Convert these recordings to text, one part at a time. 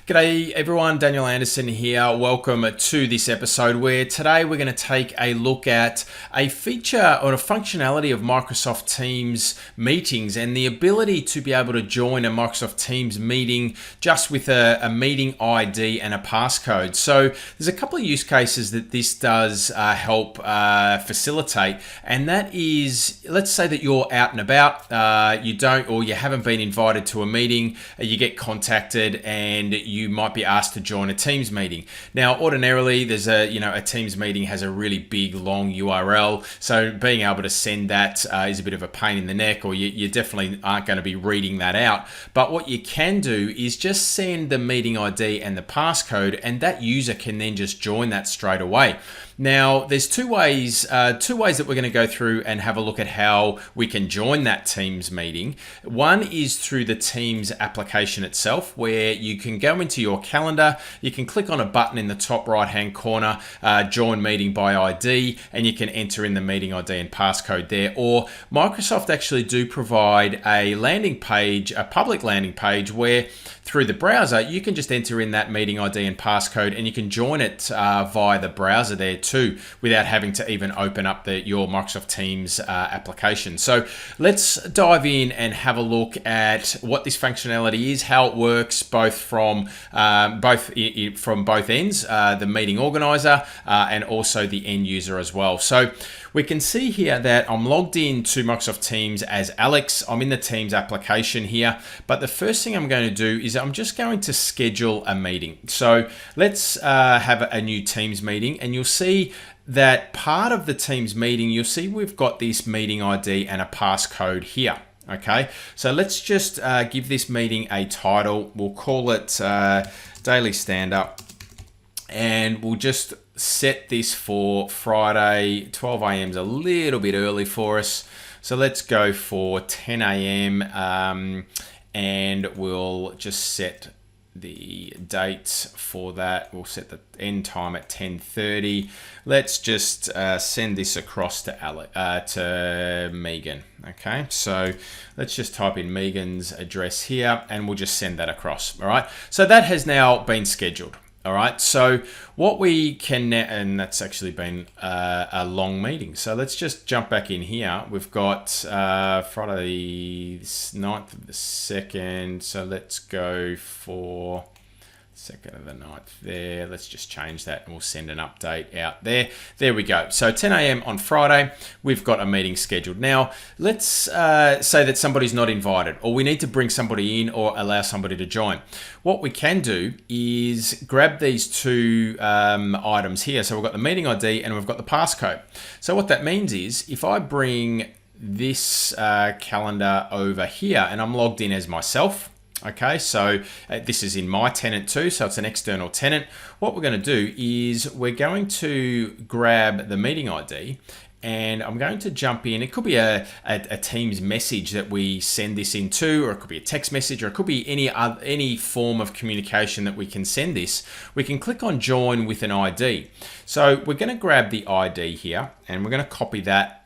G'day everyone, Daniel Anderson here. Welcome to this episode where today we're going to take a look at a feature or a functionality of Microsoft Teams meetings and the ability to be able to join a Microsoft Teams meeting just with a meeting ID and a passcode. So there's a couple of use cases that this does help facilitate, and that is, let's say that you're out and about, you don't or you haven't been invited to a meeting, you get contacted and you might be asked to join a Teams meeting. Now, ordinarily, there's a Teams meeting has a really big, long URL, so being able to send that is a bit of a pain in the neck, or you definitely aren't going to be reading that out. But what you can do is just send the meeting ID and the passcode, and that user can then just join that straight away. Now, there's two ways that we're going to go through and have a look at how we can join that Teams meeting. One is through the Teams application itself, where you can go into your calendar, you can click on a button in the top right-hand corner, join meeting by ID, and you can enter in the meeting ID and passcode there. Or Microsoft actually do provide a landing page, a public landing page, where through the browser, you can just enter in that meeting ID and passcode, and you can join it via the browser there too, without having to even open up your Microsoft Teams application. So let's dive in and have a look at what this functionality is, how it works, both from both ends, the meeting organizer and also the end user as well. So we can see here that I'm logged in to Microsoft Teams as Alex. I'm in the Teams application here, but the first thing I'm going to do is I'm just going to schedule a meeting. So let's have a new Teams meeting, and you'll see that part of the Teams meeting, you'll see we've got this meeting ID and a passcode here. Okay, so let's just give this meeting a title. We'll call it Daily Stand Up, and we'll just set this for Friday. 12 a.m. is a little bit early for us, so let's go for 10 a.m. And we'll just set the dates for that. We'll set the end time at 10:30. Let's just send this across to Megan. Okay, so let's just type in Megan's address here, and we'll just send that across. All right, so that has now been scheduled. All right, so what we can now, and that's actually been a long meeting. So let's just jump back in here. We've got Friday the 9th of the 2nd. So let's go for 2nd of the 9th there. Let's just change that and we'll send an update out there. There we go. So 10 a.m. on Friday, we've got a meeting scheduled. Now, let's say that somebody's not invited, or we need to bring somebody in or allow somebody to join. What we can do is grab these two items here. So we've got the meeting ID and we've got the passcode. So what that means is if I bring this calendar over here and I'm logged in as myself, okay, so this is in my tenant too, so it's an external tenant. What we're going to do is we're going to grab the meeting ID, and I'm going to jump in. It could be a Teams message that we send this into, or it could be a text message, or it could be any form of communication that we can send this. We can click on join with an ID. So we're going to grab the ID here, and we're going to copy that.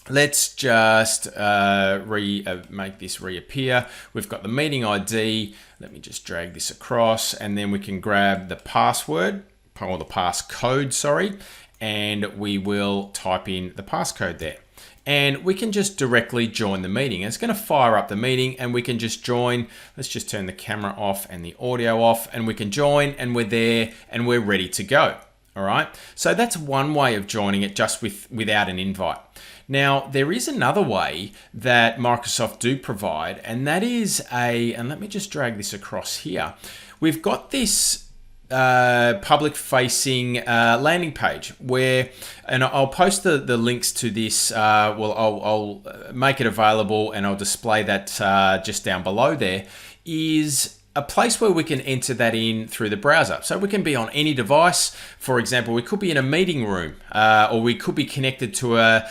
Let's just make this reappear. We've got the meeting ID. Let me just drag this across, and then we can grab the password, or the passcode, sorry, and we will type in the passcode there. And we can just directly join the meeting. It's going to fire up the meeting, and we can just join. Let's just turn the camera off and the audio off, and we can join, and we're there, and we're ready to go. All right, so that's one way of joining it just without an invite. Now, there is another way that Microsoft do provide, and that is and let me just drag this across here. We've got this public-facing landing page where, and I'll post the links to this, I'll make it available and I'll display that just down below there, is a place where we can enter that in through the browser. So we can be on any device. For example, we could be in a meeting room, or we could be connected to a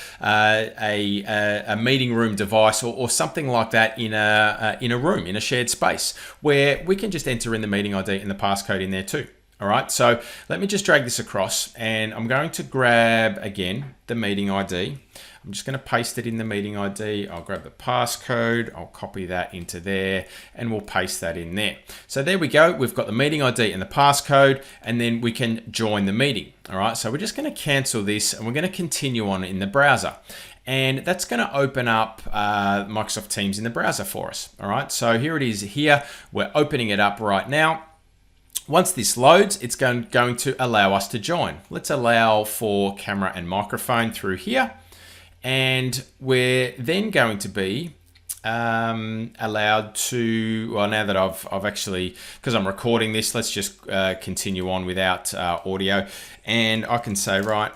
meeting room device, or something like that in a room, in a shared space, where we can just enter in the meeting ID and the passcode in there too. All right, so let me just drag this across, and I'm going to grab, again, the meeting ID. I'm just going to paste it in the meeting ID. I'll grab the passcode, I'll copy that into there, and we'll paste that in there. So there we go. We've got the meeting ID and the passcode, and then we can join the meeting. All right, so we're just going to cancel this, and we're going to continue on in the browser. And that's going to open up Microsoft Teams in the browser for us. All right, so here it is here. We're opening it up right now. Once this loads, it's going to allow us to join. Let's allow for camera and microphone through here. And we're then going to be allowed to, well, now that I've actually, because I'm recording this, let's just continue on without audio. And I can say, right,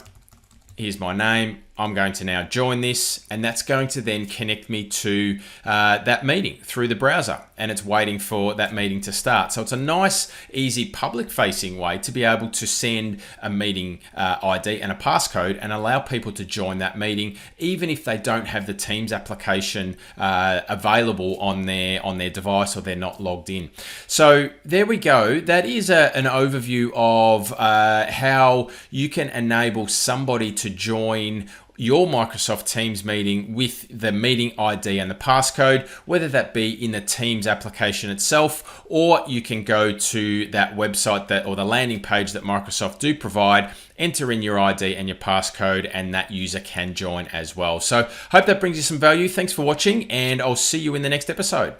here's my name. I'm going to now join this, and that's going to then connect me to that meeting through the browser, and it's waiting for that meeting to start. So it's a nice, easy, public-facing way to be able to send a meeting ID and a passcode and allow people to join that meeting, even if they don't have the Teams application available on their device or they're not logged in. So there we go. That is an overview of how you can enable somebody to join your Microsoft Teams meeting with the meeting ID and the passcode, whether that be in the Teams application itself, or you can go to that website or the landing page that Microsoft do provide, enter in your ID and your passcode, and that user can join as well. So hope that brings you some value. Thanks for watching, and I'll see you in the next episode.